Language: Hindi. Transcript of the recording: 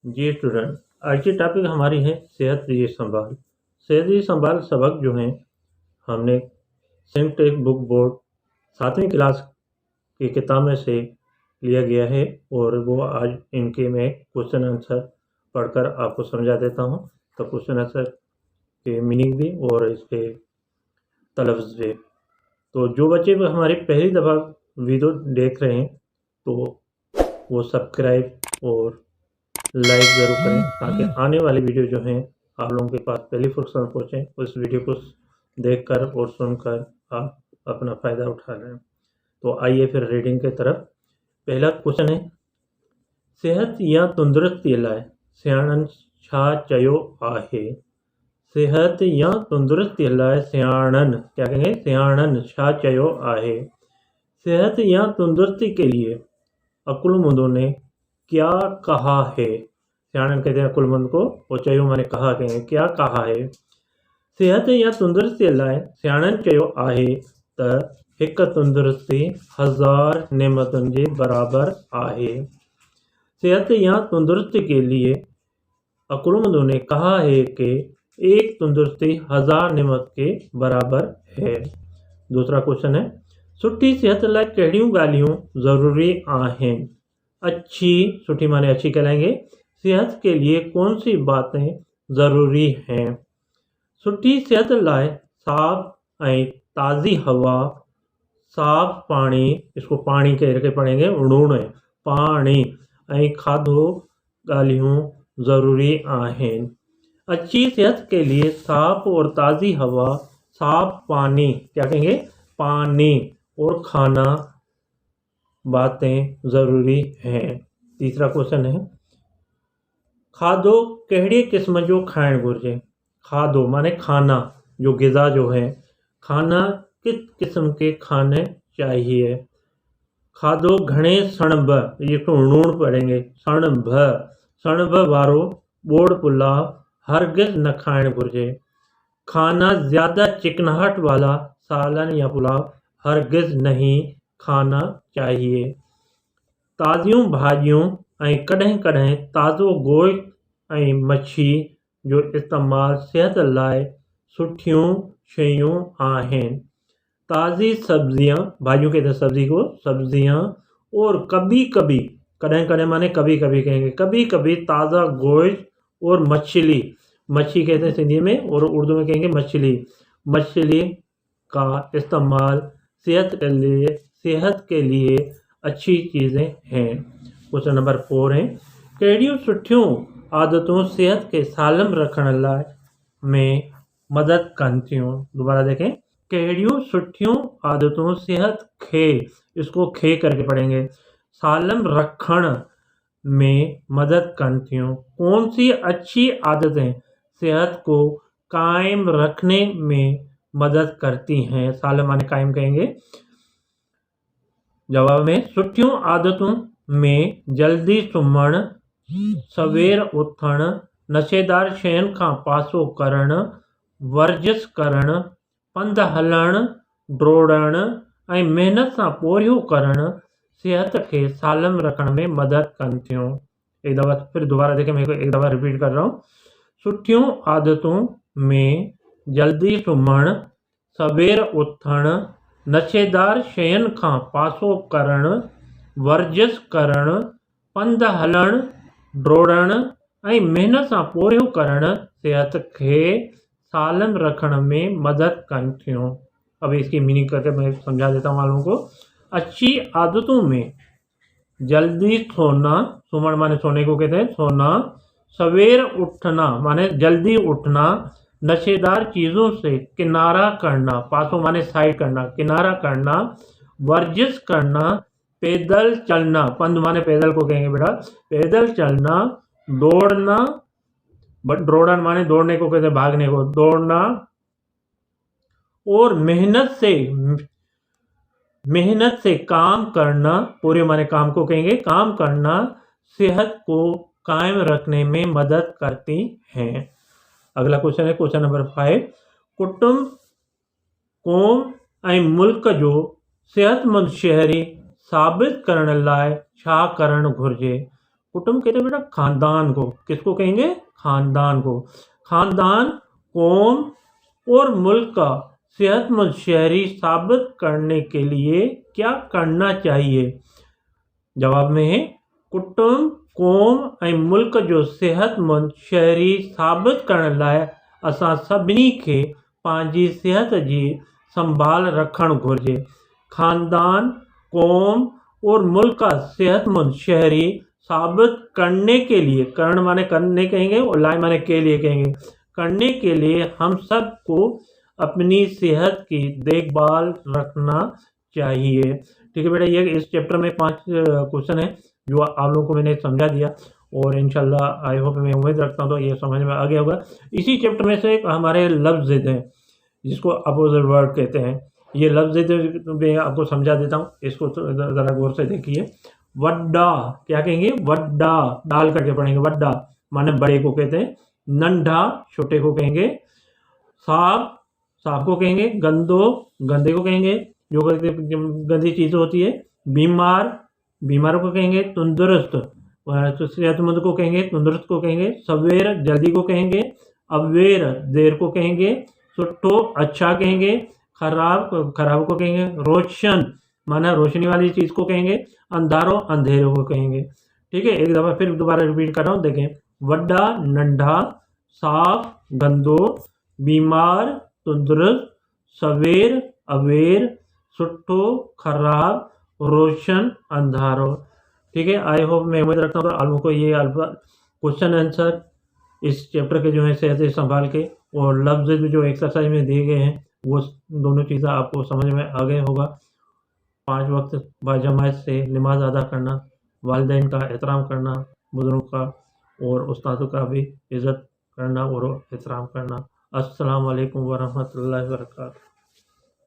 जी स्टूडेंट, आज की टॉपिक हमारी है सेहत जी संभाल। सेहत जी संभाल सबक जो हैं हमने सिंह टेक बुक बोर्ड 7वीं क्लास की किताब में से लिया गया है और वो आज इनके मैं क्वेश्चन आंसर पढ़कर आपको समझा देता हूँ। तो क्वेश्चन आंसर के मीनिंग भी और इसके तलफ़्ज़ भी। तो जो बच्चे भी हमारी पहली दफ़ा वीडियो देख रहे हैं तो वो सब्सक्राइब और लाइक ज़रूर करें ताकि आने वाली वीडियो जो हैं आप लोगों के पास पहली फुर्सत में पहुँचें। उस वीडियो को देखकर और सुनकर आप अपना फ़ायदा उठा लें। तो आइए फिर रीडिंग की तरफ। पहला क्वेश्चन है, सेहत या तंदुरुस्ती लाइ सियाणनि छा चयो आहे। सेहत या तंदुरुस्ती लाइ सियाणनि, क्या कहेंगे, सियाणनि छा चयो आहे। सेहत या तंदुरुस्ती के लिए अकुलमंदों ने क्या कहा है। सियाणनि कहते हैं अकुलमंद को, और चयो माने कहा, कहेंगे क्या कहा है। सेहत या तंदुरुस्ती लाइ सियाणनि चयो आहे त हिक तंदुरुस्ती 1000 नेमतुनि जे बराबर आहे। सेहत या तंदुरुस्ती के लिए अकुलमंदों ने कहा है कि एक तंदुरुस्ती 1000 नेमत के बराबर है। दूसरा क्वेश्चन है, सुठी सेहत लाइ कहिड़ियूं ॻाल्हियूं ज़रूरी आहिनि। अच्छी, सुठी माने अच्छी कहलाएंगे, सेहत के लिए कौन सी बातें ज़रूरी हैं। सुठी सेहत लाइ साफ़ ऐं ताज़ी हवा, साफ़ पानी, इसको पानी कह के पढ़ेंगे, ऋण है पानी, ऐं खाधो ॻाल्हियूं ज़रूरी आहिनि। अच्छी सेहत के लिए साफ़ और ताज़ी हवा, साफ़ पानी, क्या कहेंगे, पानी, और खाना बातें ज़रूरी हैं। तीसरा क्वेश्चन है, खाधो कहिड़े क़िस्म जो खाइणु घुरिजे। खाधो माने खाना, जो ग़िज़ा जो है, खाना किस किस्म के खाने चाहिए। खाधो घणे सणभ, ये तो णूण पढ़ेंगे, सणभ वारो बोड़ पुलाव हरगिज़ न खाइणु घुरिजे। खाना ज़्यादा चिकनाहट वाला सालन या पुलाव हरगिज़ नहीं खाना चाहिए। ताज़ियूं भाॼियूं ऐं कॾहिं कॾहिं ताज़ो गोश्त ऐं मच्छी जो इस्तेमालु सिहत लाइ सुठियूं शयूं आहिनि। ताज़ी सब्जियां, भाॼियों कहते हैं सब्जी को, सब्जियां, और कभी कभी, कॾहिं कॾहिं माने कभी कभी कहेंगे, कभी कभी ताज़ा गोश्त और मछली, मच्छी कहते हैं सिंधी में और उर्दू में कहेंगे मछली, मछली का इस्तेमाल सेहत के लिए अच्छी चीज़ें हैं। क्वेश्चन नंबर 4 है, कहिड़ियूं सुठियूं आदतूं सेहत के सालम रखण लाइ में मदद कनि थियूं। दोबारा देखें, कहिड़ियूं सुठियूं आदतूं सेहत खे, इसको खे करके पढ़ेंगे, सालम रखण में मदद कनि थियूं। कौन सी अच्छी आदतें सेहत को कायम रखने में मदद करती हैं। सालम माने कायम कहेंगे। जवाब में, सुठियूं आदतूं में जल्दी सुम्हणु, सवेर उथणु, नशेदार शयुनि खां पासो करणु, वर्जिश करणु, पंधु हलणु, डोड़णु ऐं महिनत सां पोरियो करणु सेहत खे सालम रखण में मदद कनि थियूं। एक दफ़ा फिर दोबारा देखें, मैं एक दफ़ा रिपीट कर रहा हूँ। सुठियूं आदतों में जल्दी सुम्हणु, सवेर उथणु, नशेदार शयुनि खां पासो करणु, वर्जिश करणु, पंधु हलणु, डोड़णु ऐं महिनत सां पोरियो करणु सेहत खे सालम रखण में मदद कनि थियूं। अब इसकी मीनिंग करके मैं समझा देता हूँ आप लोगों को। अच्छी आदतों में जल्दी सोना, सुमण माने सोने को कहते हैं, सोना, सवेर उठना माने जल्दी उठना, नशेदार चीज़ों से किनारा करना, पासों माने साइड करना, किनारा करना, वर्जिश करना, पैदल चलना, पंध माने पैदल को कहेंगे बेटा, पैदल चलना, दौड़ना, दौड़न माने दौड़ने को कहते हैं, भागने को, दौड़ना, और मेहनत से काम करना, पूरे माने काम को कहेंगे, काम करना सेहत को कायम रखने में मदद करती हैं। अगला क्वेश्चन है क्वेश्चन नंबर 5, कुटुंब, कौम ऐं मुल्क जो सेहतमंद शहरी साबित करण लाइ छा करणु घुरिजे। कुटुंब कहते हैं बेटा खानदान को। किसको कहेंगे? खानदान को। खानदान, कौम और मुल्क का सेहतमंद शहरी साबित करने के लिए क्या करना चाहिए? जवाब में है कुटुंब, कौम ऐं मुल्क जो सेहतमंद शहरी साबित करण लाइ असां सभिनी खे पंहिंजी सिहत जी संभाल रखणु घुरिजे। खानदान, कौम और मुल्क का सेहतमंद शहरी साबित करने के लिए, करण माने करने कहेंगे और लाए माने के लिए कहेंगे, करने के लिए हम सबको अपनी सेहत की देखभाल रखना चाहिए। ठीक है बेटा, ये इस चैप्टर में 5 क्वेश्चन है जो आप लोगों को मैंने समझा दिया और इंशाल्लाह आई होप, मैं उम्मीद रखता हूँ तो ये समझ में आ गया होगा। इसी चैप्टर में से हमारे लफ्ज़ हैं जिसको अपोजिट वर्ड कहते हैं। ये लफ्ज़ मैं आपको समझा देता हूँ, इसको ज़रा गौर से देखिए। वड्डा क्या कहेंगे? वड्डा, डाल करके पढ़ेंगे। वड्डा माने बड़े को कहते हैं। नंढा छोटे को कहेंगे। साफ, साफ को कहेंगे। गंदो, गंदे को कहेंगे, जो गंदी चीज़ होती है। बीमार, बीमारों को कहेंगे। तंदुरुस्त, तो सेहतमंद को कहेंगे, तंदुरुस्त को कहेंगे। सवेर, जल्दी को कहेंगे। अवेर, देर को कहेंगे। सुट्ठो, अच्छा कहेंगे। खराब, खराब को कहेंगे। रोशन माना रोशनी वाली चीज़ को कहेंगे। अंधारो, अंधेरे को कहेंगे। ठीक है, एक दफ़ा फिर दोबारा रिपीट कर रहा हूँ, देखें। वड्डा, नंढा, साफ, गंदो, बीमार, तंदुरुस्त, सवेर, अवेर, सुट्ठो, खराब, रोशन, अंधारो। ठीक है, आई होप, मैं उम्मीद रखता हूँ तो आप लोगों को ये क्वेश्चन आंसर इस चैप्टर के जो है सेहत संभाल के और लफ्ज़ जो एक्सरसाइज में दिए गए हैं वो दोनों चीज़ें आपको समझ में आ गए होगा। 5 वक्त बाजमात से नमाज अदा करना, वालिदैन का एहतराम करना, बुज़ुर्ग का और उस्तादों का भी इज़्ज़त करना और एहतराम करना। अस्सलाम वालेकुम वरहमतुल्लाहि वबरकातुहू।